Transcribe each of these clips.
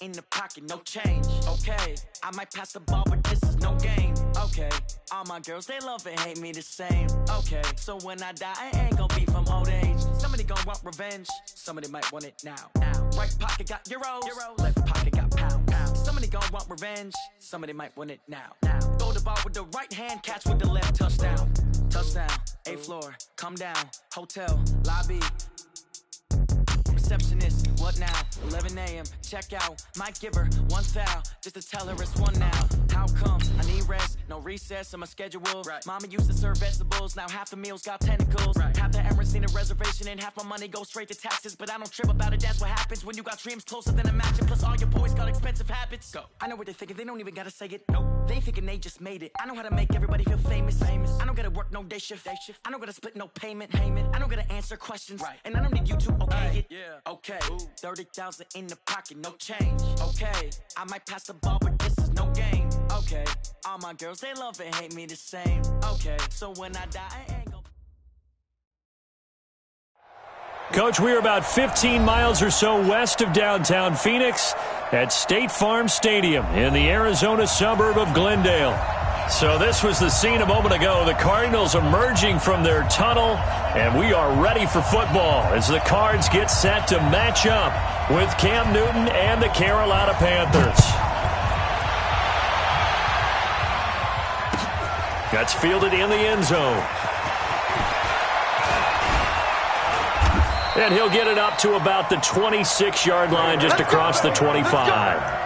In the pocket, no change. Okay, I might pass the ball, but this is no game. Okay, all my girls, they love and hate me the same. Okay, so when I die, I ain't gonna be from old age. Somebody gonna want revenge, somebody might want it now. Right pocket got euros, left pocket got pounds. Somebody gonna want revenge, somebody might want it now. Throw the ball with the right hand, catch with the left, touchdown. Touchdown, 8th floor, come down, hotel, lobby. Receptionist, what now? 11 a.m. check out. Might give her one foul just to tell her it's one now. How come? I need rest, no recess in my schedule. Right. Mama used to serve vegetables, now half the meals got tentacles. Right. Half the Emirates need a reservation and half my money goes straight to taxes. But I don't trip about it, that's what happens when you got dreams closer than a match. And plus all your boys got expensive habits. Go. I know what they're thinking, they don't even gotta say it. Nope. They thinking they just made it. I know how to make everybody feel famous. I don't gotta work no day shift. I don't gotta split no payment. I don't gotta answer questions. Right. And I don't need you to okay it. Yeah. Okay, 30,000 in the pocket, no change. Okay, I might pass the ball, but this is no game. Okay, all my girls, they love and hate me the same. Okay, so when I die, I ain't gonna... Coach, we're about 15 miles or so west of downtown Phoenix at State Farm Stadium in the Arizona suburb of Glendale. So this was the scene a moment ago. The Cardinals emerging from their tunnel, and we are ready for football as the Cards get set to match up with Cam Newton and the Carolina Panthers. That's fielded in the end zone. And he'll get it up to about the 26-yard line just across the 25.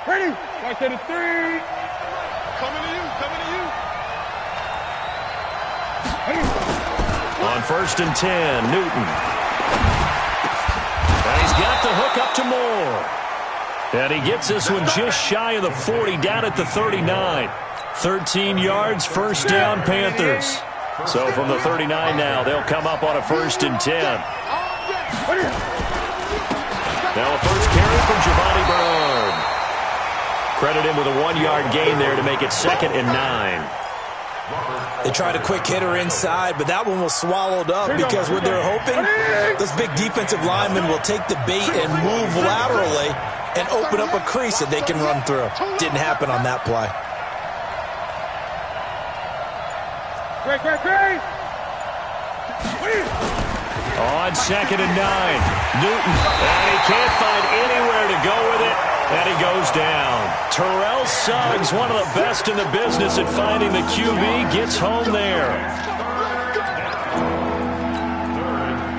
Ready? Right to the 3. Coming to you. On 1st and 10, Newton. And he's got the hook up to Moore. And he gets this one just shy of the 40, down at the 39. 13 yards, first down, Panthers. So from the 39 now, they'll come up on a 1st and 10. Now a first carry from Giovanni Bernard. Credit him with a 1-yard gain there to make it 2nd and 9. They tried a quick hitter inside, but that one was swallowed up because what they're hoping, this big defensive lineman will take the bait and move laterally and open up a crease that they can run through. Didn't happen on that play. Great. On 2nd and 9, Newton. And he can't find anywhere to go with it. And he goes down. Terrell Suggs, one of the best in the business at finding the QB, gets home there.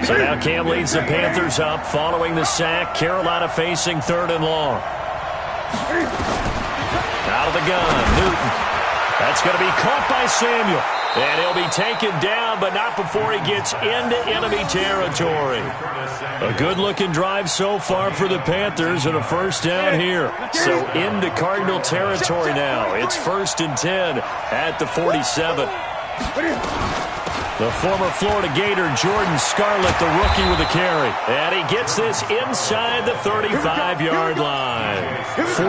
So now Cam leads the Panthers up following the sack. Carolina facing 3rd and long. Out of the gun, Newton. That's going to be caught by Samuel. And he'll be taken down, but not before he gets into enemy territory. A good-looking drive so far for the Panthers and a first down here. So into Cardinal territory now. It's 1st and 10 at the 47. The former Florida Gator, Jordan Scarlett, the rookie with a carry. And he gets this inside the 35-yard line.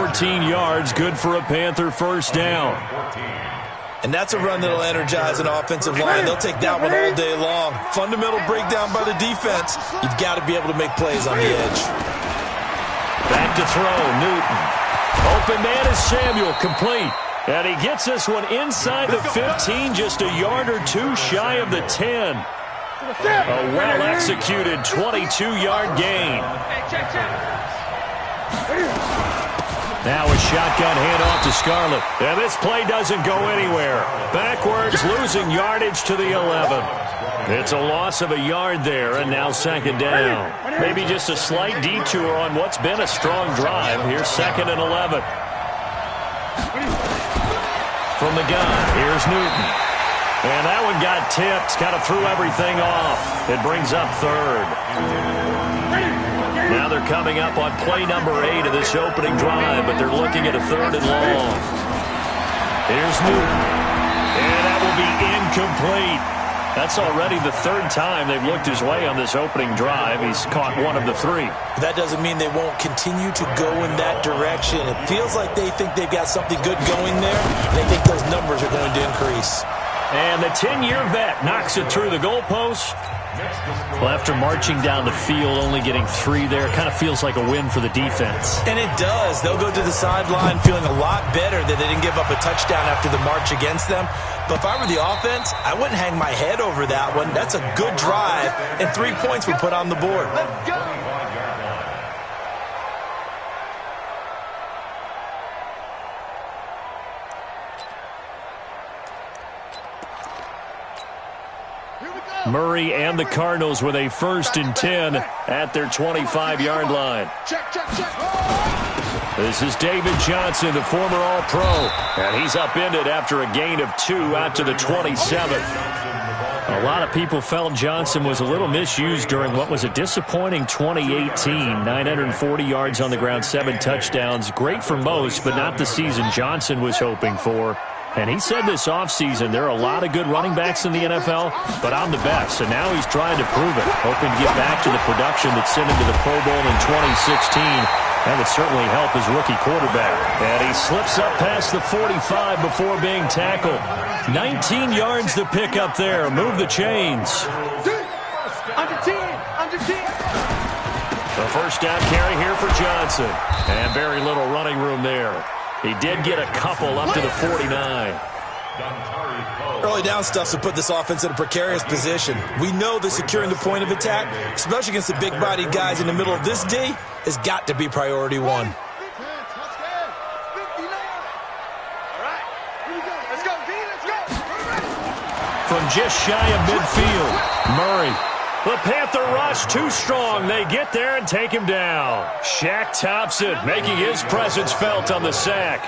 14 yards, good for a Panther first down. And that's a run that'll energize an offensive line. They'll take that one all day long. Fundamental breakdown by the defense. You've got to be able to make plays on the edge. Back to throw, Newton. Open man is Samuel, complete. And he gets this one inside the 15, just a yard or two shy of the 10. A well-executed 22-yard gain. Now a shotgun handoff to Scarlett. And this play doesn't go anywhere. Backwards, losing yardage to the 11. It's a loss of a yard there, and now 2nd down. Maybe just a slight detour on what's been a strong drive. Here's 2nd and 11. From the gun, here's Newton. And that one got tipped, kind of threw everything off. It brings up 3rd. Now they're coming up on play number 8 of this opening drive, but they're looking at a 3rd and long. Here's Newton. And that will be incomplete. That's already the third time they've looked his way on this opening drive. He's caught one of the three. That doesn't mean they won't continue to go in that direction. It feels like they think they've got something good going there. They think those numbers are going to increase. And the 10-year vet knocks it through the goalpost. Well, after marching down the field, only getting 3 there, kind of feels like a win for the defense. And it does. They'll go to the sideline feeling a lot better that they didn't give up a touchdown after the march against them. But if I were the offense, I wouldn't hang my head over that one. That's a good drive, and 3 points were put on the board. Let's go. Murray and the Cardinals with a 1st and 10 at their 25-yard line. Check. This is David Johnson, the former All-Pro, and he's upended after a gain of 2 out to the 27. A lot of people felt Johnson was a little misused during what was a disappointing 2018. 940 yards on the ground, 7 touchdowns. Great for most, but not the season Johnson was hoping for. And he said this offseason there are a lot of good running backs in the NFL, but I'm the best. And now he's trying to prove it, hoping to get back to the production that sent him to the Pro Bowl in 2016. That would certainly help his rookie quarterback. And he slips up past the 45 before being tackled. 19 yards to pick up there. Move the chains. Under 10. The first down carry here for Johnson. And very little running room there. He did get a couple up to the 49. Early down stuff to put this offense in a precarious position. We know that securing the point of attack, especially against the big-bodied guys in the middle of this D, has got to be priority 1. From just shy of midfield, Murray. The Panther rush too strong. They get there and take him down. Shaq Thompson making his presence felt on the sack.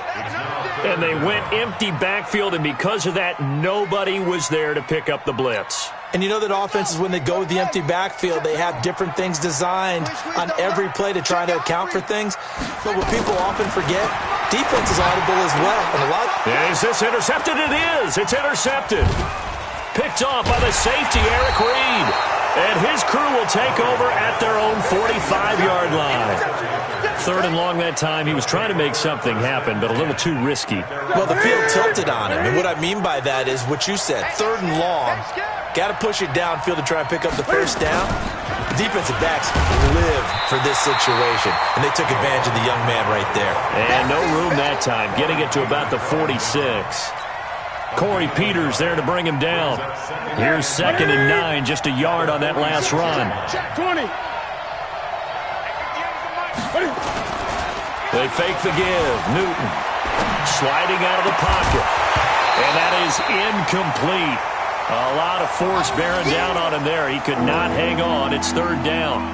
And they went empty backfield, and because of that, nobody was there to pick up the blitz. And you know that offenses, when they go with the empty backfield, they have different things designed on every play to try to account for things. But what people often forget, defense is audible as well. And Is this intercepted? It is. It's intercepted. Picked off by the safety, Eric Reed. And his crew will take over at their own 45-yard line. 3rd and long that time. He was trying to make something happen, but a little too risky. Well, the field tilted on him. And what I mean by that is what you said. 3rd and long. Got to push it downfield to try and pick up the first down. The defensive backs live for this situation. And they took advantage of the young man right there. And no room that time. Getting it to about the 46. Corey Peters there to bring him down. Here's 2nd and 9, just a yard on that last run. 20. They fake the give. Newton sliding out of the pocket. And that is incomplete. A lot of force bearing down on him there. He could not hang on. It's 3rd down.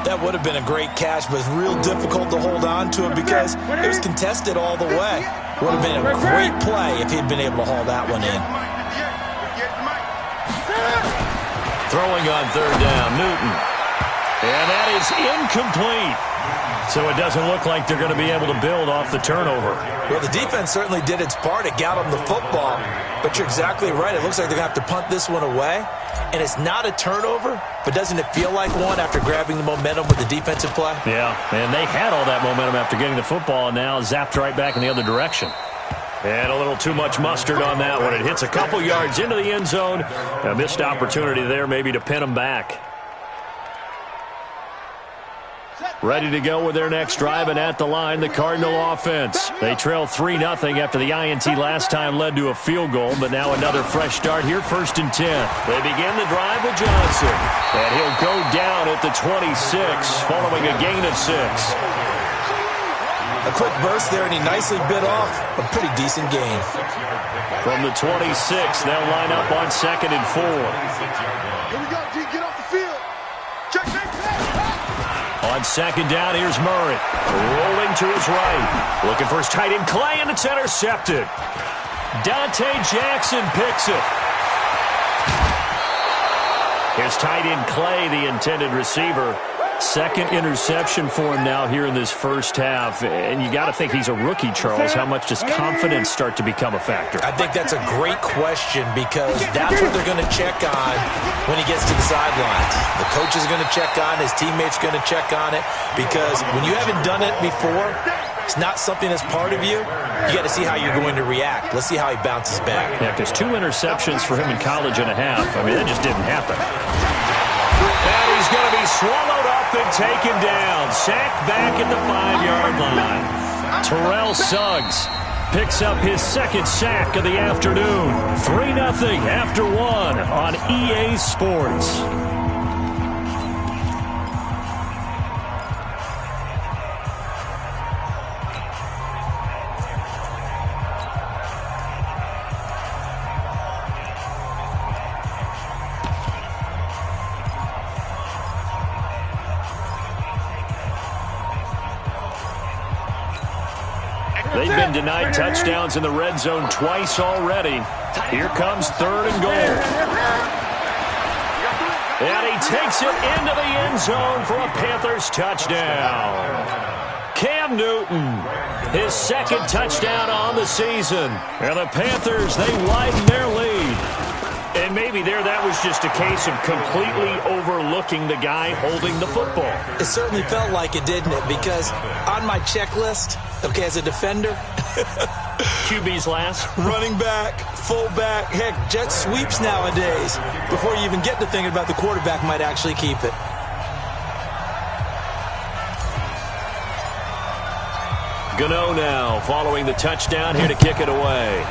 That would have been a great catch, but it's real difficult to hold on to it because it was contested all the way. Would have been a great play if he'd been able to haul that one in. Throwing on 3rd down, Newton. And that is incomplete. So it doesn't look like they're going to be able to build off the turnover. Well, the defense certainly did its part. It got them the football. But you're exactly right. It looks like they're going to have to punt this one away. And it's not a turnover, but doesn't it feel like one after grabbing the momentum with the defensive play? Yeah, and they had all that momentum after getting the football, and now zapped right back in the other direction. And a little too much mustard on that one. It hits a couple yards into the end zone. A missed opportunity there maybe to pin them back. Ready to go with their next drive, and at the line, the Cardinal offense. They trail 3-0 after the INT last time led to a field goal, but now another fresh start here, 1st and 10. They begin the drive with Johnson, and he'll go down at the 26, following a gain of 6. A quick burst there, and he nicely bit off a pretty decent gain. From the 26, they'll line up on 2nd and 4. Here we go, G. Get off the field. Check, pass. On 2nd down, here's Murray. Rolling to his right. Looking for his tight end, Clay, and it's intercepted. Dante Jackson picks it. His tight end, Clay, the intended receiver. Second interception for him now here in this first half. And you got to think he's a rookie, Charles. How much does confidence start to become a factor? I think that's a great question because that's what they're going to check on when he gets to the sidelines. The coach is going to check on, his teammates are going to check on it because when you haven't done it before, it's not something that's part of you. You got to see how you're going to react. Let's see how he bounces back. Yeah, because 2 interceptions for him in college and a half. I mean, that just didn't happen. And he's going to be swallowed up and taken down. Sacked back at the 5-yard line. Terrell Suggs picks up his second sack of the afternoon. 3-0 after 1 on EA Sports. They've been denied touchdowns in the red zone twice already. Here comes 3rd and goal. And he takes it into the end zone for a Panthers touchdown. Cam Newton, his second touchdown on the season. And the Panthers, they widen their lead. And maybe that was just a case of completely overlooking the guy holding the football. It certainly felt like it, didn't it? Because on my checklist, okay, as a defender, QB's last. Running back, fullback, heck, jet sweeps nowadays. Before you even get to thinking about the quarterback might actually keep it. Gano now following the touchdown here to kick it away.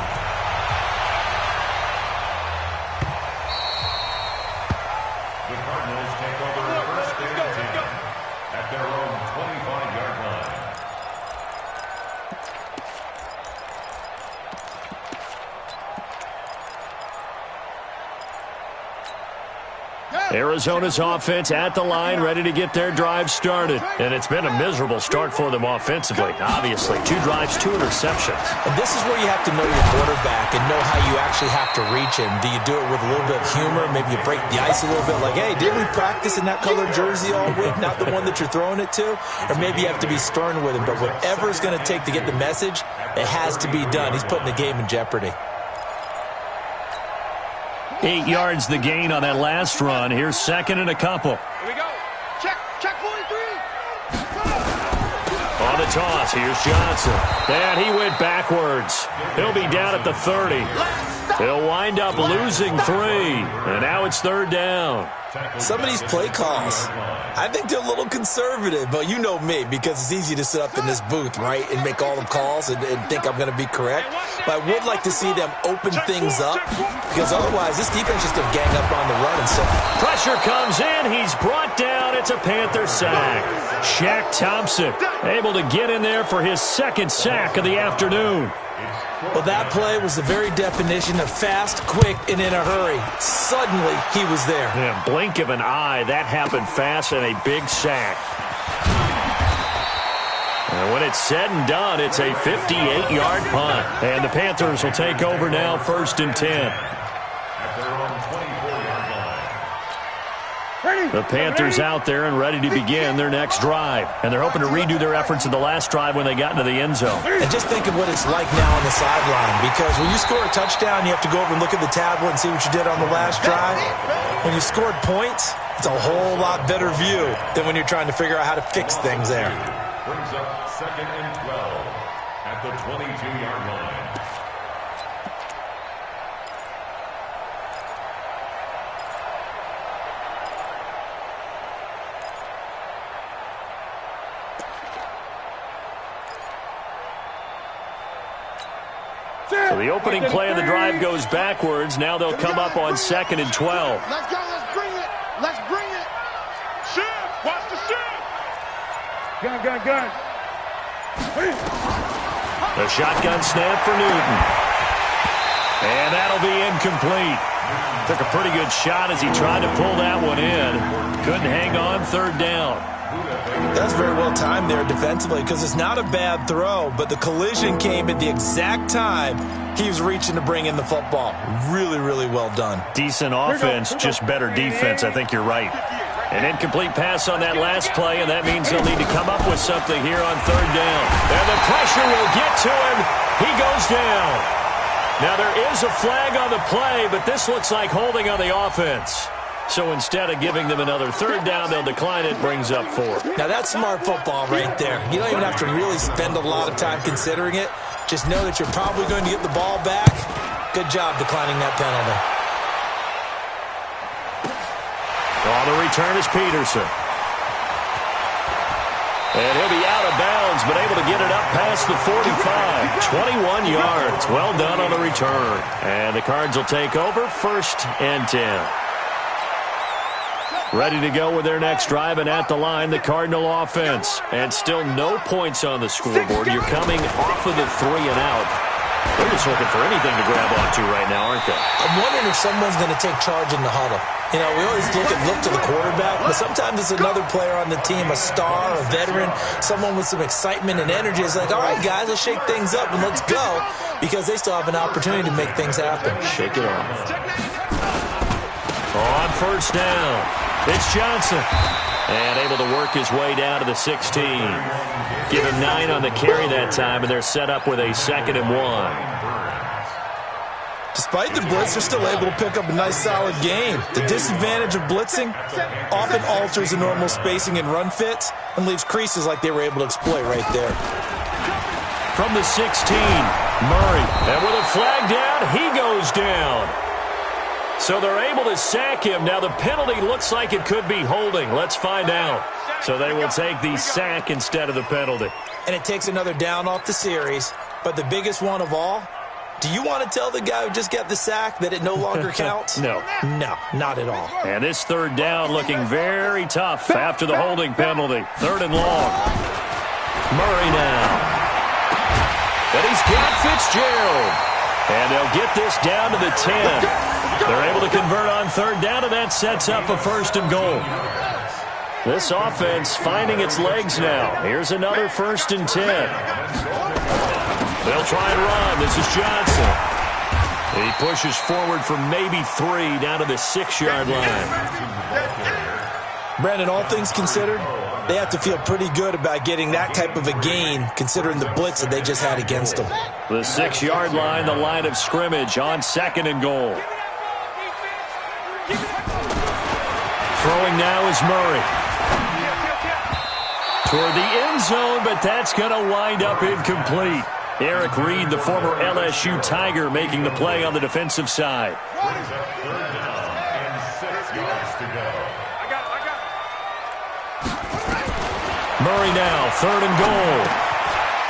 Arizona's offense at the line, ready to get their drive started. And it's been a miserable start for them offensively, obviously. 2 drives, 2 interceptions. And this is where you have to know your quarterback and know how you actually have to reach him. Do you do it with a little bit of humor? Maybe you break the ice a little bit like, hey, didn't we practice in that colored jersey all week? Not the one that you're throwing it to? Or maybe you have to be stern with him. But whatever it's going to take to get the message, it has to be done. He's putting the game in jeopardy. 8 yards the gain on that last run. Here's 2nd and a couple. Here we go. Check 43. On the toss, here's Johnson. And he went backwards. He'll be down at the 30. He'll wind up losing 3. And now it's 3rd down. Some of these play calls, I think they're a little conservative, but you know me, because it's easy to sit up in this booth, right, and make all the calls and think I'm going to be correct. But I would like to see them open things up, because otherwise this defense just going to gang up on the run and stuff. Pressure comes in. He's brought down. It's a Panther sack. Shaq Thompson able to get in there for his 2nd sack of the afternoon. Well, that play was the very definition of fast, quick, and in a hurry. Suddenly, he was there. Yeah, blink of an eye, that happened fast and a big sack. And when it's said and done, it's a 58-yard punt. And the Panthers will take over now, 1st and 10. The Panthers out there and ready to begin their next drive. And they're hoping to redo their efforts in the last drive when they got into the end zone. And just think of what it's like now on the sideline. Because when you score a touchdown, you have to go over and look at the tablet and see what you did on the last drive. When you scored points, it's a whole lot better view than when you're trying to figure out how to fix things there. Brings up 2nd and 12 at the 22-yard line. So the opening play of the drive goes backwards. Now they'll come up on 2nd and 12. Let's go. Let's bring it. Let's bring it. Shift. Watch the shift. Gun. The shotgun snap for Newton. And that'll be incomplete. Took a pretty good shot as he tried to pull that one in. Couldn't hang on, 3rd down. That's very well timed there defensively because it's not a bad throw, but the collision came at the exact time he was reaching to bring in the football. Really, really well done. Decent offense, just better defense. I think you're right. An incomplete pass on that last play, and that means they'll need to come up with something here on third down. And the pressure will get to him. He goes down. Now, there is a flag on the play, but this looks like holding on the offense. So instead of giving them another third down, they'll decline it, brings up 4. Now, that's smart football right there. You don't even have to really spend a lot of time considering it. Just know that you're probably going to get the ball back. Good job declining that penalty. On the return is Peterson. And he'll be out of bounds, but able to get it up past the 45. 21 yards. Well done on the return. And the Cards will take over, 1st and 10. Ready to go with their next drive, and at the line, the Cardinal offense. And still no points on the scoreboard. You're coming off of the 3 and out. They're just looking for anything to grab onto right now, aren't they? I'm wondering if someone's going to take charge in the huddle. You know, we always look to the quarterback, but sometimes it's another player on the team, a star, a veteran, someone with some excitement and energy. It's like, all right, guys, let's shake things up and let's go, because they still have an opportunity to make things happen. Shake it off. On 1st down, it's Johnson. And able to work his way down to the 16. Give him 9 on the carry that time, and they're set up with a 2nd and 1. Despite the blitz, they're still able to pick up a nice, solid game. The disadvantage of blitzing often alters the normal spacing and run fits and leaves creases like they were able to exploit right there. From the 16, Murray. And with a flag down, he goes down. So they're able to sack him. Now the penalty looks like it could be holding. Let's find out. So they will take the sack instead of the penalty. And it takes another down off the series. But the biggest one of all, do you want to tell the guy who just got the sack that it no longer counts? No. No, not at all. And this 3rd down looking very tough after the holding penalty. 3rd and long. Murray now. And he's got Fitzgerald. And they'll get this down to the 10. They're able to convert on 3rd down, and that sets up a 1st and goal. This offense finding its legs now. Here's another 1st and 10. They'll try and run. This is Johnson. He pushes forward for maybe 3 down to the 6-yard line. Brandon, all things considered, they have to feel pretty good about getting that type of a gain considering the blitz that they just had against them. The 6-yard line, the line of scrimmage on 2nd and goal. Throwing now is Murray. Toward the end zone, but that's going to wind up incomplete. Eric Reed, the former LSU Tiger, making the play on the defensive side. 3rd down and 6 yards to go. Murray now, 3rd and goal.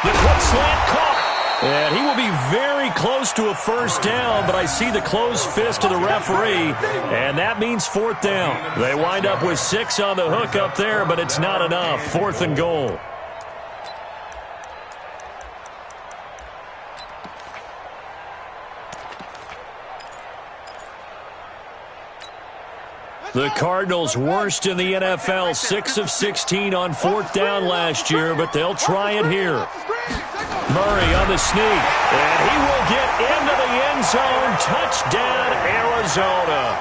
The quick slant caught. And he will be very close to a 1st down, but I see the closed fist of the referee, and that means 4th down. They wind up with 6 on the hook up there, but it's not enough. 4th and goal. The Cardinals worst in the NFL, 6 of 16 on 4th down last year, but they'll try it here. Murray on the sneak, and he will get into the end zone. Touchdown, Arizona.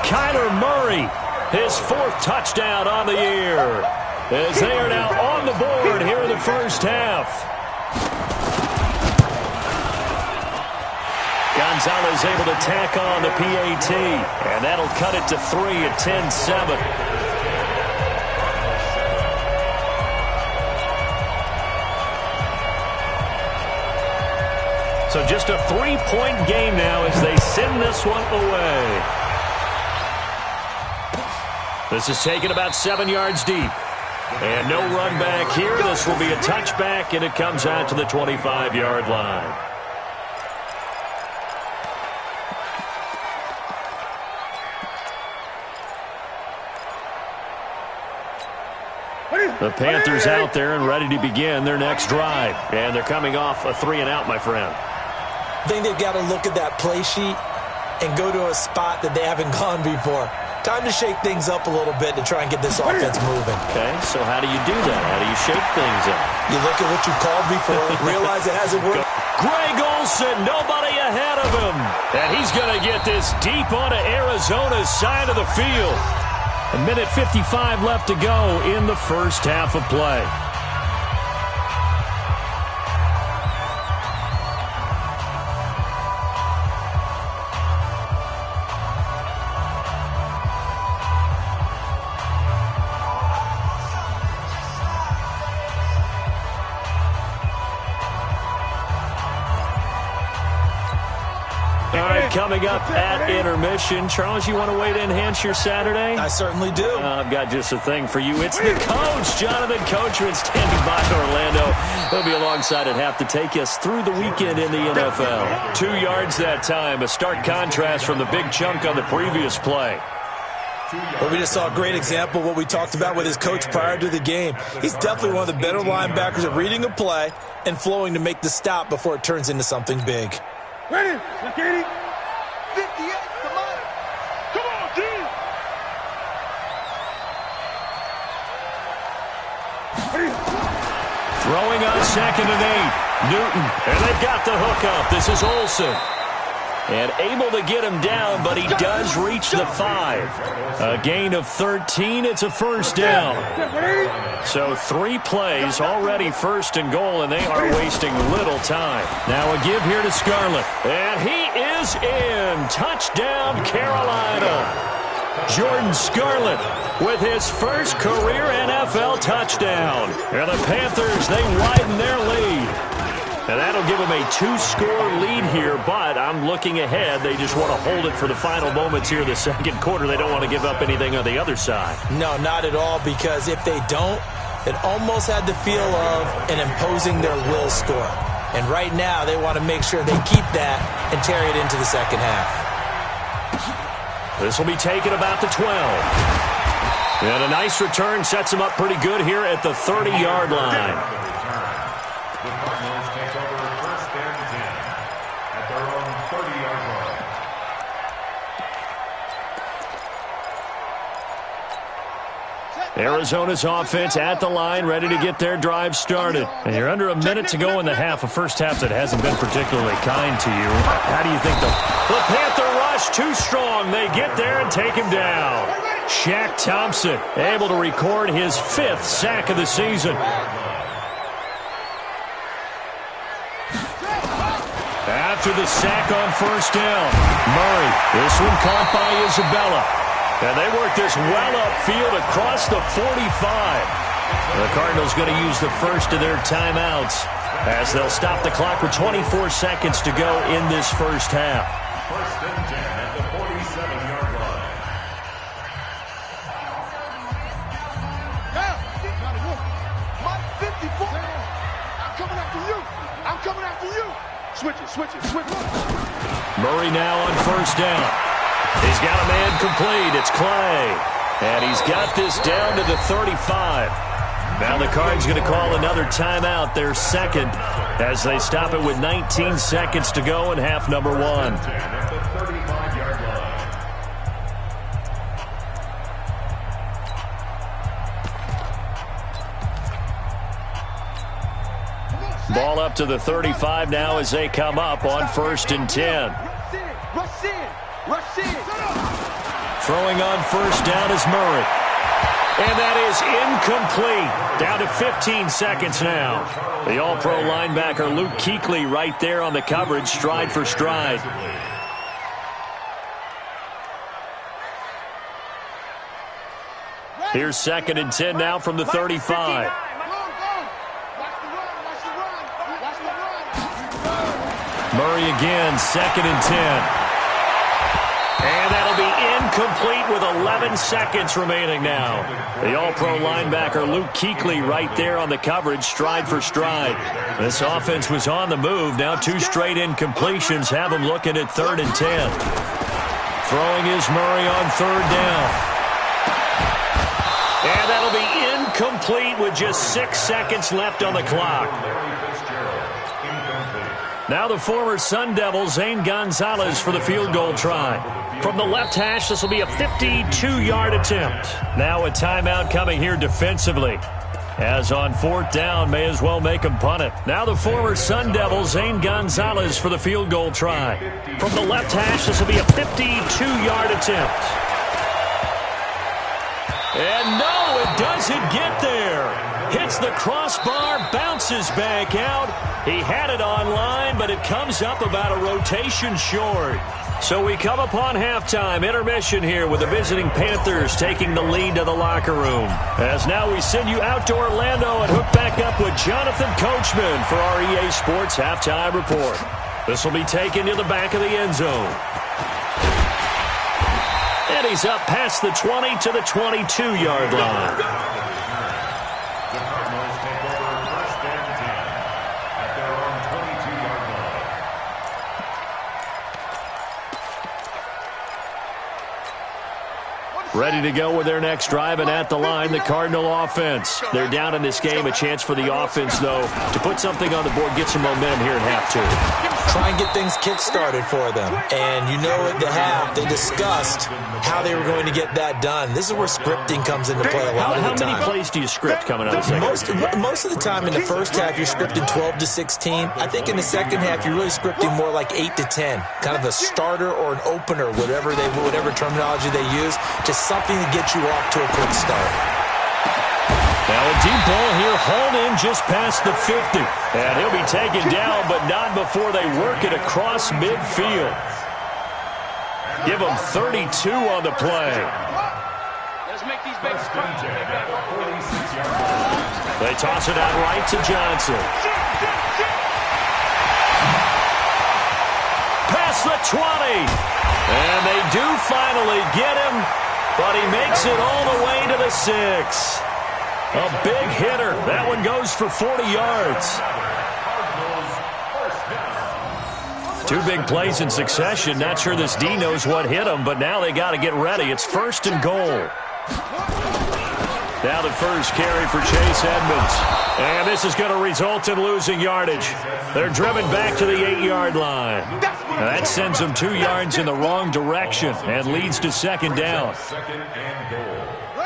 Kyler Murray, his 4th touchdown on the year, as they are now on the board here in the 1st half. Gonzalez able to tack on the PAT, and that'll cut it to 3 at 10-7. So just a 3-point game now as they send this one away. This is taken about 7 yards deep. And no run back here. This will be a touchback, and it comes out to the 25-yard line. The Panthers out there and ready to begin their next drive. And they're coming off a 3-and-out, my friend. I think they've got to look at that play sheet and go to a spot that they haven't gone before. Time to shake things up a little bit to try and get this offense moving. Okay, so how do you do that? How do you shake things up? You look at what you called before, realize it hasn't worked. Greg Olsen, nobody ahead of him. And he's going to get this deep onto Arizona's side of the field. A minute 55 left to go in the first half of play. Coming up at intermission. Charles, you want to wait to enhance your Saturday? I certainly do. I've got just a thing for you. It's the coach, Jonathan Coachman, standing by Orlando. He'll be alongside at half to take us through the weekend in the NFL. 2 yards that time, a stark contrast from the big chunk on the previous play. Well, we just saw a great example of what we talked about with his coach prior to the game. He's definitely one of the better linebackers at reading a play and flowing to make the stop before it turns into something big. Ready, Katie. 58, come on. Come on, D. Throwing on 2nd and 8. Newton, and they've got the hook up. This is Olsen. And able to get him down, but he does reach the 5. A gain of 13. It's a first down. So 3 plays, already first and goal, and they are wasting little time. Now a give here to Scarlett. And he is in. Touchdown, Carolina. Jordan Scarlett with his first career NFL touchdown. And the Panthers, they widen their lead. And that'll give them a 2-score lead here, but I'm looking ahead. They just want to hold it for the final moments here in the second quarter. They don't want to give up anything on the other side. No, not at all, because if they don't, it almost had the feel of an imposing their will score. And right now, they want to make sure they keep that and carry it into the second half. This will be taken about the 12. And a nice return sets them up pretty good here at the 30-yard line. The Cardinals take over 1st and 10 at their own 30-yard line. Arizona's offense at the line, ready to get their drive started. And you're under a minute to go in the half, a first half that hasn't been particularly kind to you. How do you think the Panther rush too strong? They get there and take him down. Shaq Thompson able to record his 5th sack of the season. After the sack on first down, Murray. This one caught by Isabella. And they work this well upfield across the 45. The Cardinals going to use the first of their timeouts as they'll stop the clock with 24 seconds to go in this first half. 1st and 10 at the 47-yard line. Mike 54. I'm coming after you. I'm coming after you. Switch it. Murray now on first down. He's got a man complete. It's Clay. And he's got this down to the 35. Now the Cards going to call another timeout, their second, as they stop it with 19 seconds to go in half number 1. At the 35-yard line. Ball up to the 35 now as they come up on 1st and 10. Rush in. Throwing on first down is Murray. And that is incomplete. Down to 15 seconds now. The All-Pro linebacker Luke Kuechly right there on the coverage, stride for stride. Here's 2nd and 10 now from the 35. Murray again, 2nd and 10. And that'll be incomplete with 11 seconds remaining now. The All-Pro linebacker Luke Kuechly right there on the coverage, stride for stride. This offense was on the move. Now 2 straight incompletions have them looking at 3rd and 10. Throwing is Murray on 3rd down. And that'll be incomplete with just 6 seconds left on the clock. Now the former Sun Devil, Zane Gonzalez, for the field goal try. From the left hash, this will be a 52-yard attempt. Now a timeout coming here defensively. As on 4th down, may as well make them punt it. Now the former Sun Devil, Zane Gonzalez, for the field goal try. From the left hash, this will be a 52-yard attempt. And no, it doesn't get there. Hits the crossbar, bounces back out. He had it online, but it comes up about a rotation short. So we come upon halftime, intermission here with the visiting Panthers taking the lead to the locker room. As now we send you out to Orlando and hook back up with Jonathan Coachman for our EA Sports Halftime Report. This will be taken to the back of the end zone. And he's up past the 20 to the 22-yard line. Ready to go with their next drive, and at the line, the Cardinal offense. They're down in this game. A chance for the offense, though, to put something on the board, get some momentum here at half two. Try and get things kick-started for them. And you know what they discussed how they were going to get that done. This is where scripting comes into play a lot of the time. How many plays do you script coming out of the second? Most of the time in the first half, you're scripting 12 to 16. I think in the second half, you're really scripting more like 8 to 10. Kind of a starter or an opener, whatever terminology they use. Just something to get you off to a quick start. Now a deep ball here, hauled in just past the 50. And he'll be taken down, but not before they work it across midfield. Give him 32 on the play. Let's make these big scrums. They toss it out right to Johnson. Past the 20. And they do finally get him, but he makes it all the way to the 6. A big hitter. That one goes for 40 yards. Two big plays in succession. Not sure this D knows what hit him, but now they got to get ready. It's 1st and goal. Now the first carry for Chase Edmonds. And this is going to result in losing yardage. They're driven back to the 8-yard line. Now that sends them 2 yards in the wrong direction and leads to 2nd down.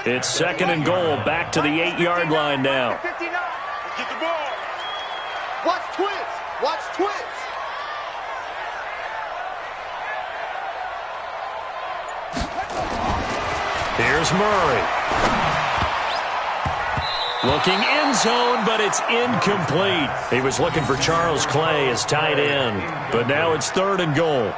It's 2nd and goal, back to the 8-yard line now. Get the ball. Watch twins. Watch twins. Here's Murray. Looking end zone, but it's incomplete. He was looking for Charles Clay as tight end, but now it's 3rd and goal.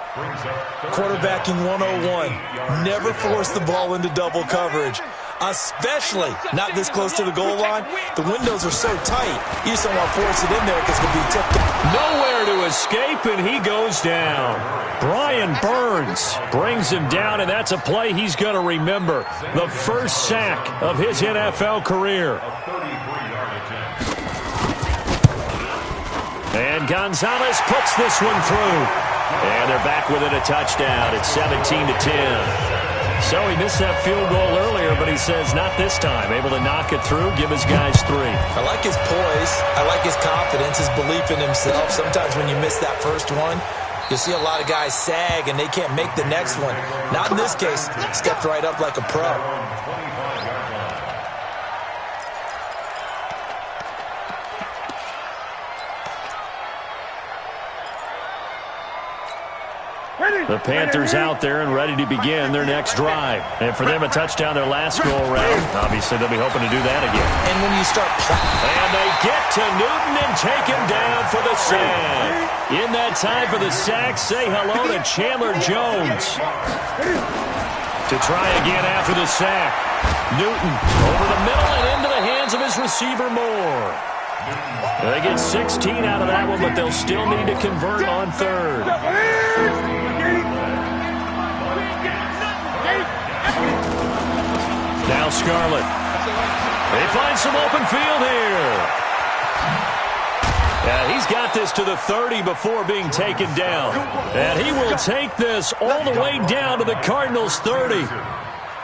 Quarterbacking 101. Never force the ball into double coverage, especially not this close to the goal line. The windows are so tight, you just don't want to force it in there because it could be tipped. Nowhere to escape, and he goes down. Brian Burns brings him down, and that's a play he's going to remember. The first sack of his NFL career. And Gonzalez puts this one through. And they're back within a touchdown. It's 17-10. So he missed that field goal earlier, but he says not this time. Able to knock it through, give his guys 3. I like his poise. I like his confidence, his belief in himself. Sometimes when you miss that first one, you'll see a lot of guys sag and they can't make the next one. Not in this case. Stepped right up like a pro. The Panthers out there and ready to begin their next drive. And for them, a touchdown their last go-around. Obviously, they'll be hoping to do that again. And when you start... And they get to Newton and take him down for the sack. In that time for the sack, say hello to Chandler Jones. To try again after the sack. Newton over the middle and into the hands of his receiver Moore. They get 16 out of that one, but they'll still need to convert on 3rd. Now Scarlett. They find some open field here. Yeah, he's got this to the 30 before being taken down. And he will take this all the way down to the Cardinals' 30.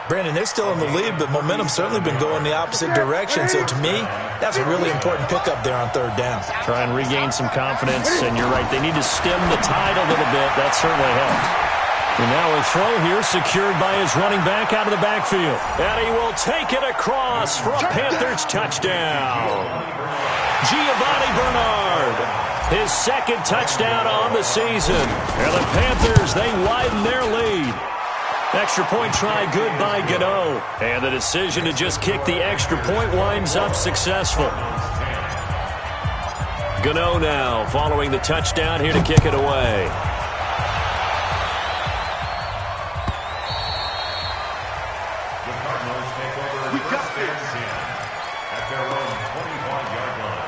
Brandon, they're still in the lead, but momentum's certainly been going the opposite direction. So to me, that's a really important pickup there on 3rd down. Try and regain some confidence, and you're right. They need to stem the tide a little bit. That certainly helped. And now a throw here secured by his running back out of the backfield. And he will take it across for a Panthers touchdown. Giovanni Bernard, his 2nd touchdown on the season. And the Panthers, they widen their lead. Extra point try good by Gano. And the decision to just kick the extra point winds up successful. Gano now following the touchdown here to kick it away. The Cardinals take over first and 10 at their own 21-yard line.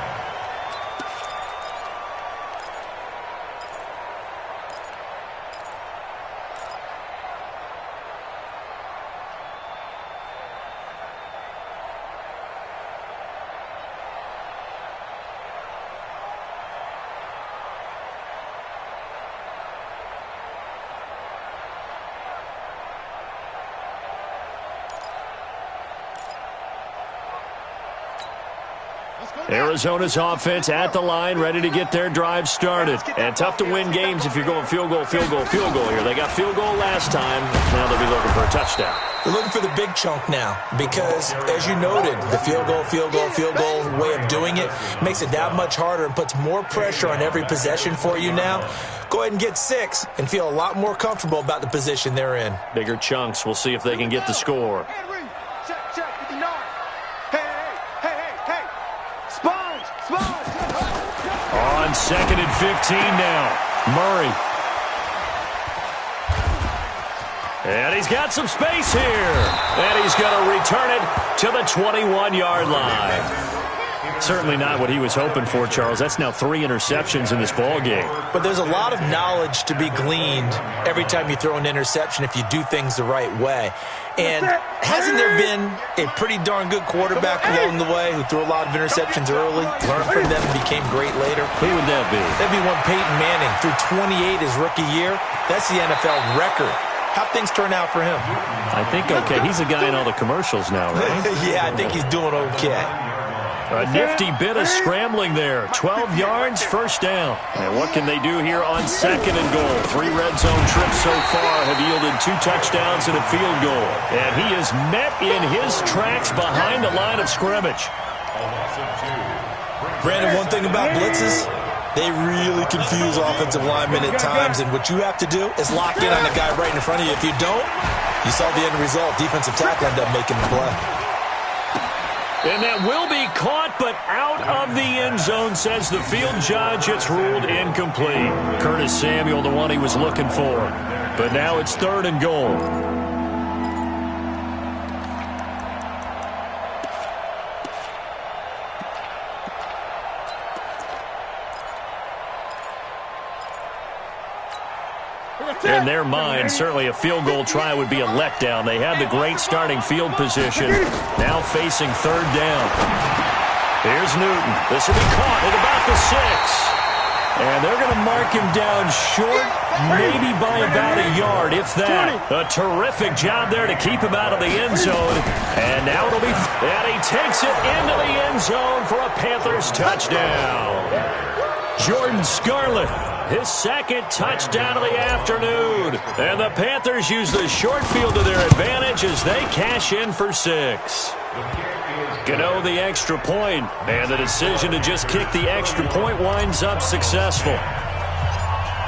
Arizona's offense at the line, ready to get their drive started. And tough to win games if you're going field goal, field goal, field goal here. They got field goal last time. Now they'll be looking for a touchdown. They're looking for the big chunk now because, as you noted, the field goal way of doing it makes it that much harder and puts more pressure on every possession for you now. Go ahead and get 6 and feel a lot more comfortable about the position they're in. Bigger chunks. We'll see if they can get the score. On 2nd and 15 now. Murray. And he's got some space here. And he's going to return it to the 21-yard line. Certainly not what he was hoping for, Charles. That's now 3 interceptions in this ball game. But there's a lot of knowledge to be gleaned every time you throw an interception if you do things the right way. And hasn't there been a pretty darn good quarterback along the way who threw a lot of interceptions early, learned from them, and became great later? Who would that be? That'd be one Peyton Manning. Threw 28 his rookie year. That's the NFL record. How'd things turn out for him? I think okay. He's a guy in all the commercials now, right? Yeah, I think he's doing okay. A nifty bit of scrambling there. 12 yards, first down. And what can they do here on 2nd and goal? 3 red zone trips so far have yielded 2 touchdowns and a field goal. And he is met in his tracks behind the line of scrimmage. Brandon, one thing about blitzes, they really confuse offensive linemen at times. And what you have to do is lock in on the guy right in front of you. If you don't, you saw the end result. Defensive tackle ended up making the play. And that will be caught, but out of the end zone, says the field judge. It's ruled incomplete. Curtis Samuel, the one he was looking for. But now it's 3rd and goal. In their mind, certainly a field goal try would be a letdown. They have the great starting field position. Now facing 3rd down. Here's Newton. This will be caught at about the 6. And they're going to mark him down short, maybe by about a yard, if that. A terrific job there to keep him out of the end zone. And now it'll be... And he takes it into the end zone for a Panthers touchdown. Jordan Scarlett. His 2nd touchdown of the afternoon. And the Panthers use the short field to their advantage as they cash in for 6. Gano the extra point, and the decision to just kick the extra point winds up successful.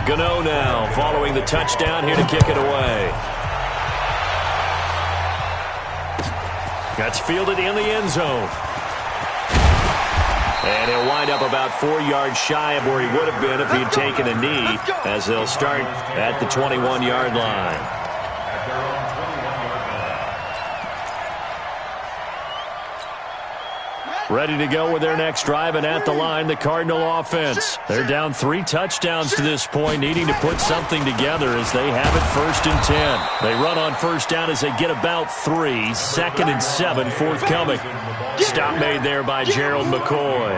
Gano now following the touchdown here to kick it away. That's fielded in the end zone. And he'll wind up about 4 yards shy of where he would have been if he had taken a knee, as they'll start at the 21-yard line. Ready to go with their next drive, and at the line, the Cardinal offense. They're down 3 touchdowns to this point, needing to put something together as they have it 1st and 10. They run on 1st down as they get about 3. 2nd and 7 forthcoming. Stop made there by Gerald McCoy.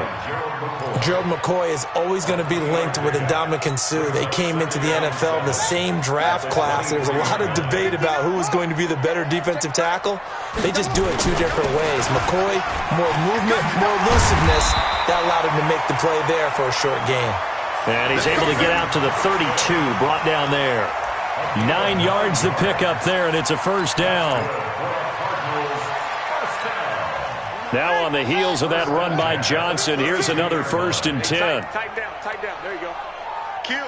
Gerald McCoy is always going to be linked with Ndamukong Suh. They came into the NFL in the same draft class. There was a lot of debate about who was going to be the better defensive tackle. They just do it 2 different ways. McCoy, more movement, more elusiveness. That allowed him to make the play there for a short gain. And he's able to get out to the 32, brought down there. 9 yards to pick up there, and it's a 1st down. Now on the heels of that run by Johnson, here's another 1st and 10. Tight down. There you go. Kill.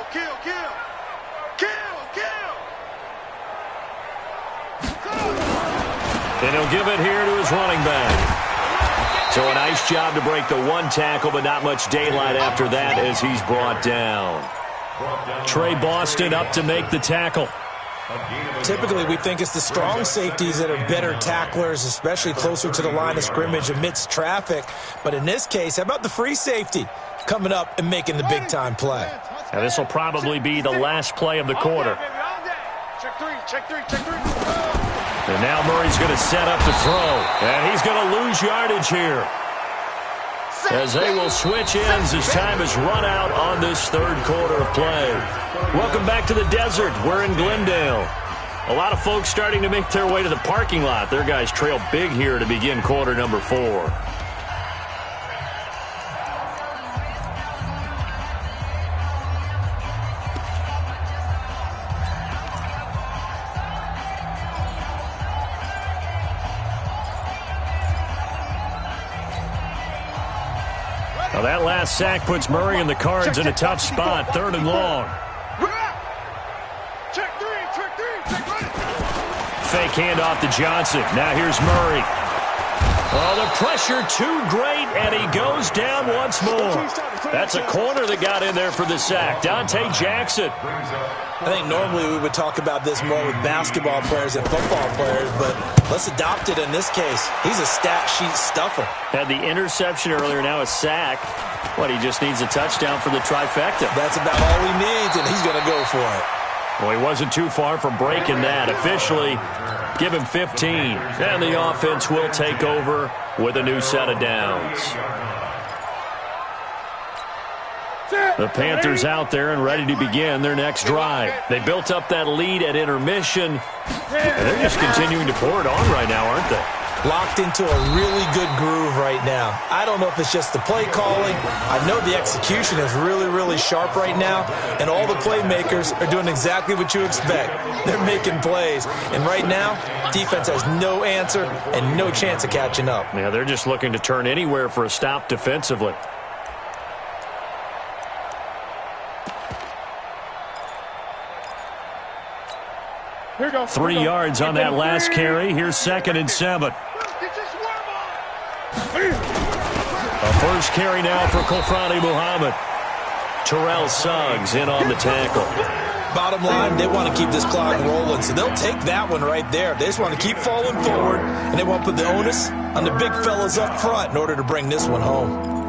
And he'll give it here to his running back. So a nice job to break the one tackle, but not much daylight after that as he's brought down. Trey Boston up to make the tackle. Typically, we think it's the strong safeties that are better tacklers, especially closer to the line of scrimmage amidst traffic. But in this case, how about the free safety coming up and making the big-time play? Now, this will probably be the last play of the quarter. Check three. And now Murray's going to set up to throw. And he's going to lose yardage here, as they will switch ends as time has run out on this third quarter of play. Welcome back to the desert. We're in Glendale. A lot of folks starting to make their way to the parking lot. Their guys trail big here to begin quarter number 4. Well, that last sack puts Murray and the Cards in a tough spot, 3rd and long. Check three. Fake handoff to Johnson. Now here's Murray. Oh, the pressure too great, and he goes down once more. That's a corner that got in there for the sack. Dante Jackson. I think normally we would talk about this more with basketball players and football players, but let's adopt it in this case. He's a stat sheet stuffer. Had the interception earlier, now a sack. What, he just needs a touchdown for the trifecta. That's about all he needs, and he's going to go for it. Well, he wasn't too far from breaking that. Officially, give him 15. And the offense will take over with a new set of downs. The Panthers out there and ready to begin their next drive. They built up that lead at intermission, and they're just continuing to pour it on right now, aren't they? Locked into a really good groove right now. I don't know if it's just the play calling. I know the execution is really, really sharp right now, and all the playmakers are doing exactly what you expect. They're making plays, and right now, defense has no answer and no chance of catching up. Yeah, they're just looking to turn anywhere for a stop defensively. Here we go. 3 yards on that last carry. Here's 2nd and 7. A first carry now for Kofrani Muhammad. Terrell Suggs in on the tackle. Bottom line, they want to keep this clock rolling, so they'll take that one right there. They just want to keep falling forward, and they want to put the onus on the big fellas up front in order to bring this one home.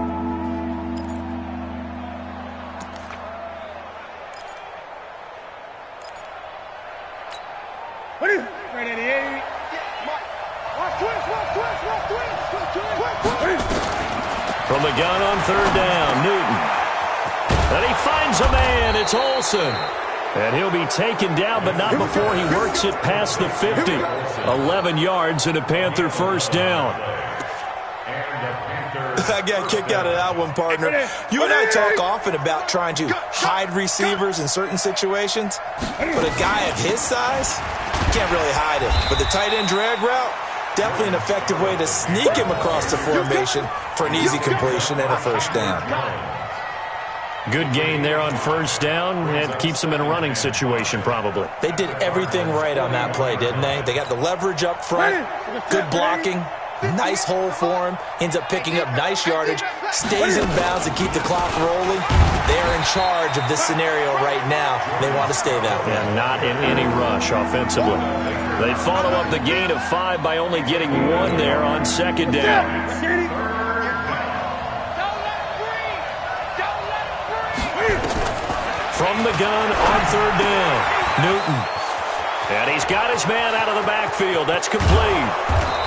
From the gun on 3rd down, Newton. And he finds a man. It's Olsen. And he'll be taken down, but not before he works it past the 50. 11 yards and a Panther first down. I got a kick out of that one, partner. You and I talk often about trying to hide receivers in certain situations, but a guy of his size, you can't really hide it. But the tight end drag route, definitely an effective way to sneak him across the formation for an easy completion and a first down. Good gain there on first down. It keeps him in a running situation, probably. They did everything right on that play, didn't they? They got the leverage up front, good blocking, nice hole for him, ends up picking up nice yardage, stays in bounds to keep the clock rolling. They're in charge of this scenario right now. They want to stay that way. And not in any rush offensively. They follow up the gain of 5 by only getting 1 there on 2nd down. From the gun on 3rd down, Newton. And he's got his man out of the backfield. That's complete.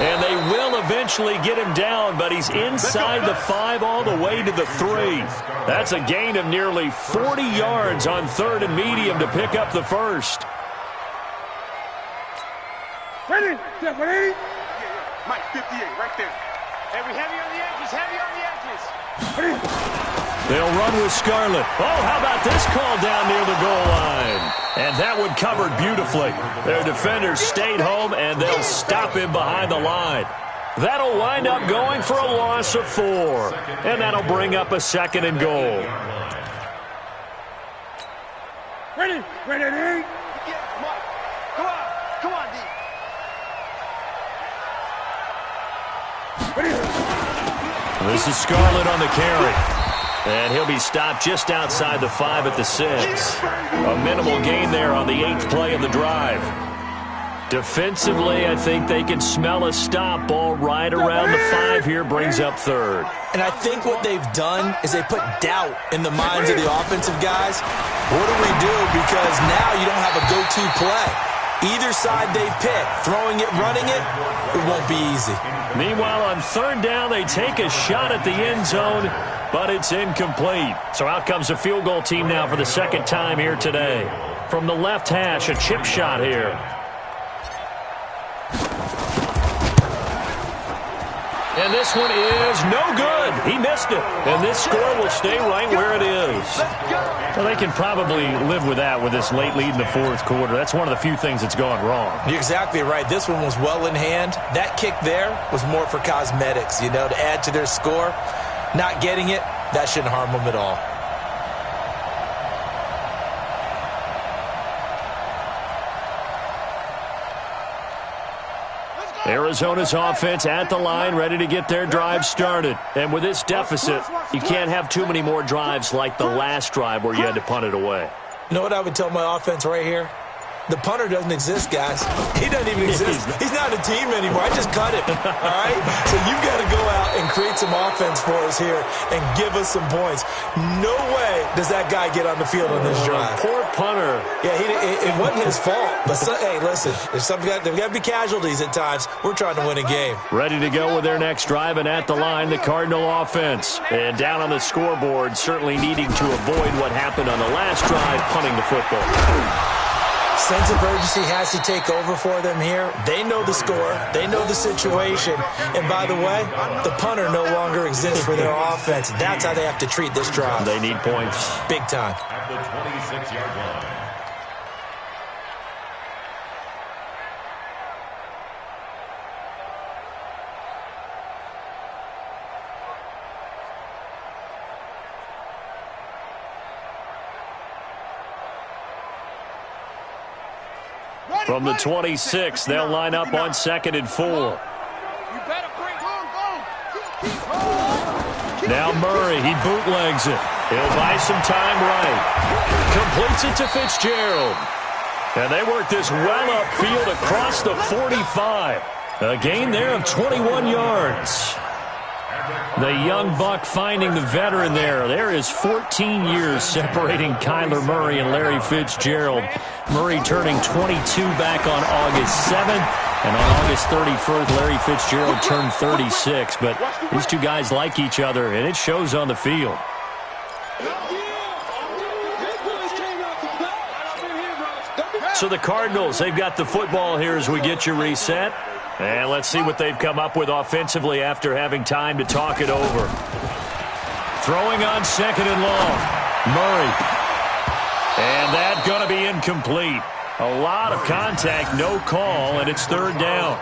And they will eventually get him down, but he's inside the 5 all the way to the 3. That's a gain of nearly 40 yards on 3rd and medium to pick up the first. Ready? Mike, 58, right there. Heavy on the edges. They'll run with Scarlett. Oh, how about this call down near the goal line? And that one covered beautifully. Their defenders stayed home, and they'll stop him behind the line. That'll wind up going for a loss of 4. And that'll bring up a 2nd and goal. Ready? Come on, D. This is Scarlett on the carry. And he'll be stopped just outside the 5 at the 6. A minimal gain there on the 8th play of the drive. Defensively, I think they can smell a stop. Ball right around the 5 here, brings up 3rd. And I think what they've done is they put doubt in the minds of the offensive guys. What do we do? Because now you don't have a go-to play. Either side they pick, throwing it, running it, it won't be easy. Meanwhile, on 3rd down, they take a shot at the end zone, but it's incomplete. So out comes a field goal team now for the 2nd time here today. From the left hash, a chip shot here. And this one is no good. He missed it. And this score will stay right where it is. Well, they can probably live with that with this late lead in the 4th quarter. That's one of the few things that's gone wrong. You're exactly right. This one was well in hand. That kick there was more for cosmetics, to add to their score. Not getting it, that shouldn't harm them at all. Arizona's offense at the line, ready to get their drive started. And with this deficit, you can't have too many more drives like the last drive where you had to punt it away. You know what I would tell my offense right here? The punter doesn't exist, guys. He doesn't even exist. He's not a team anymore. I just cut him, all right? So you've got to go out and create some offense for us here and give us some points. No way does that guy get on the field on this drive. Poor punter. Yeah, it wasn't his fault. But, hey, listen, there's got to be casualties at times. We're trying to win a game. Ready to go with their next drive, and at the line, the Cardinal offense. And down on the scoreboard, certainly needing to avoid what happened on the last drive, punting the football. Sense of urgency has to take over for them here. They know the score. They know the situation. And by the way, the punter no longer exists for their offense. That's how they have to treat this drive. They need points. Big time. At the 26-yard line. From the 26, they'll line up on 2nd and 4. Now Murray, he bootlegs it. He'll buy some time right. Completes it to Fitzgerald. And they work this well upfield across the 45. A gain there of 21 yards. The young buck finding the veteran there. There is 14 years separating Kyler Murray and Larry Fitzgerald. Murray turning 22 back on August 7th. And on August 31st, Larry Fitzgerald turned 36. But these two guys like each other, and it shows on the field. So the Cardinals, they've got the football here as we get you reset. And let's see what they've come up with offensively after having time to talk it over. Throwing on 2nd and long. Murray. And that's going to be incomplete. A lot of contact, no call, and it's 3rd down.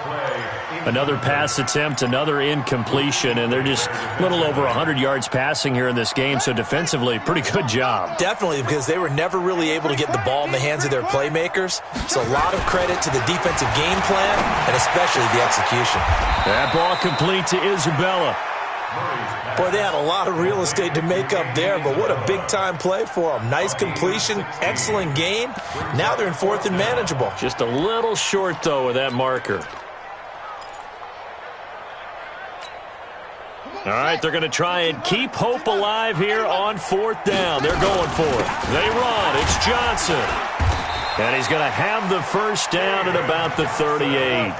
Another pass attempt, another incompletion, and they're just a little over 100 yards passing here in this game, so defensively, pretty good job. Definitely, because they were never really able to get the ball in the hands of their playmakers. So a lot of credit to the defensive game plan, and especially the execution. That ball complete to Isabella. Boy, they had a lot of real estate to make up there, but what a big-time play for them. Nice completion, excellent gain. Now they're in 4th and manageable. Just a little short, though, with that marker. All right, they're going to try and keep hope alive here on 4th down. They're going for it. They run. It's Johnson. And he's going to have the first down at about the 38.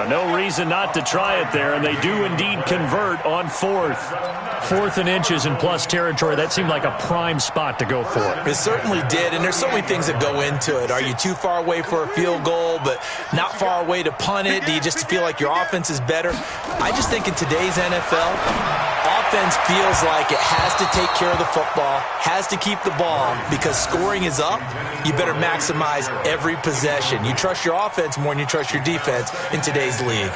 No reason not to try it there, and they do indeed convert on 4th. 4th and inches in plus territory. That seemed like a prime spot to go for it. It certainly did, and there's so many things that go into it. Are you too far away for a field goal, but not far away to punt it? Do you just feel like your offense is better? I just think in today's NFL, offense feels like it has to take care of the football, has to keep the ball, because scoring is up. You better maximize every possession. You trust your offense more than you trust your defense in today's league.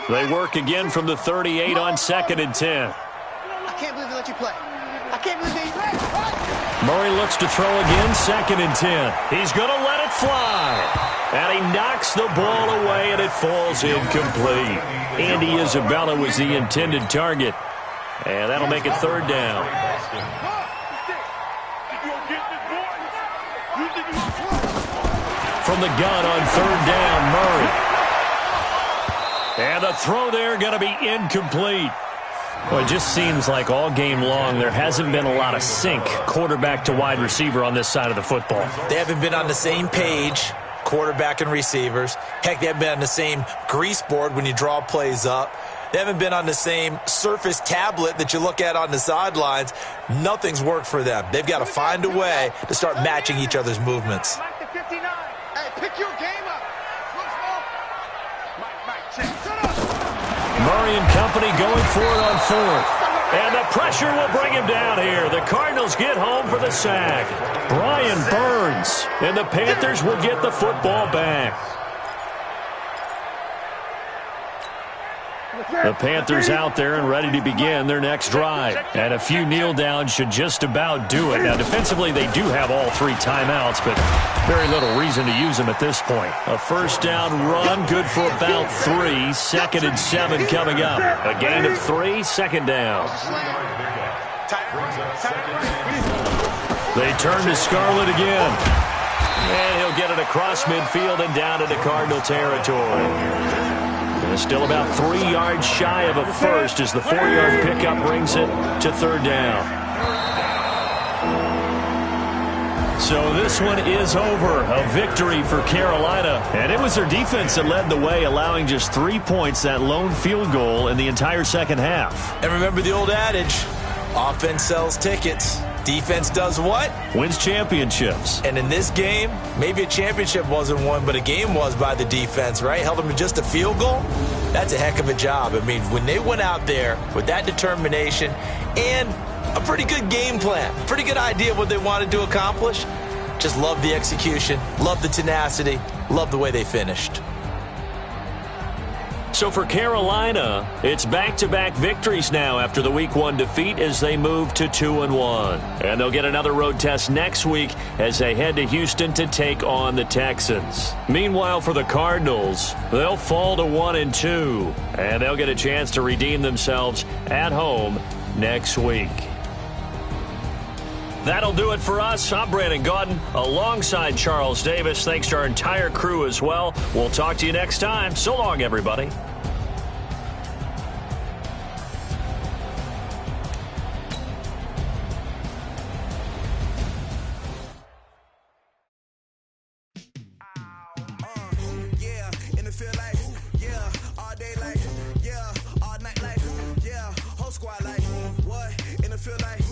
They work again from the 38 on 2nd and 10. I can't believe they let you play. I can't believe they... Murray looks to throw again, 2nd and 10. He's going to let it fly. And he knocks the ball away, and it falls incomplete. Andy Isabella was the intended target. And that'll make it 3rd down. From the gun on 3rd down, Murray. And the throw there going to be incomplete. Well, it just seems like all game long there hasn't been a lot of sync quarterback to wide receiver on this side of the football. They haven't been on the same page, quarterback and receivers. Heck, they haven't been on the same grease board when you draw plays up. They haven't been on the same surface tablet that you look at on the sidelines. Nothing's worked for them. They've got to find a way to start matching each other's movements. Hey, pick your game up. Murray and company going for it on 4th. And the pressure will bring him down here. The Cardinals get home for the sack. Brian Burns. And the Panthers will get the football back. The Panthers out there and ready to begin their next drive. And a few kneel downs should just about do it. Now, defensively, they do have all 3 timeouts, but very little reason to use them at this point. A 1st down run, good for about 3. 2nd and 7 coming up. A gain of 3, 2nd down. They turn to Scarlett again. And he'll get it across midfield and down into Cardinal territory. Still about 3 yards shy of a first as the 4-yard pickup brings it to 3rd down. So this one is over. A victory for Carolina. And it was their defense that led the way, allowing just 3 points, that lone field goal in the entire second half. And remember the old adage, offense sells tickets. Defense does what? Wins championships. And in this game, maybe a championship wasn't won, but a game was by the defense, right? Held them to just a field goal. That's a heck of a job. I mean, when they went out there with that determination and a pretty good game plan, pretty good idea of what they wanted to accomplish, just love the execution, love the tenacity, love the way they finished. So for Carolina, it's back-to-back victories now after the Week 1 defeat as they move to 2-1. And they'll get another road test next week as they head to Houston to take on the Texans. Meanwhile, for the Cardinals, they'll fall to 1-2, and they'll get a chance to redeem themselves at home next week. That'll do it for us. I'm Brandon Gaudin alongside Charles Davis. Thanks to our entire crew as well. We'll talk to you next time. So long, everybody. Squad like, what? In the field like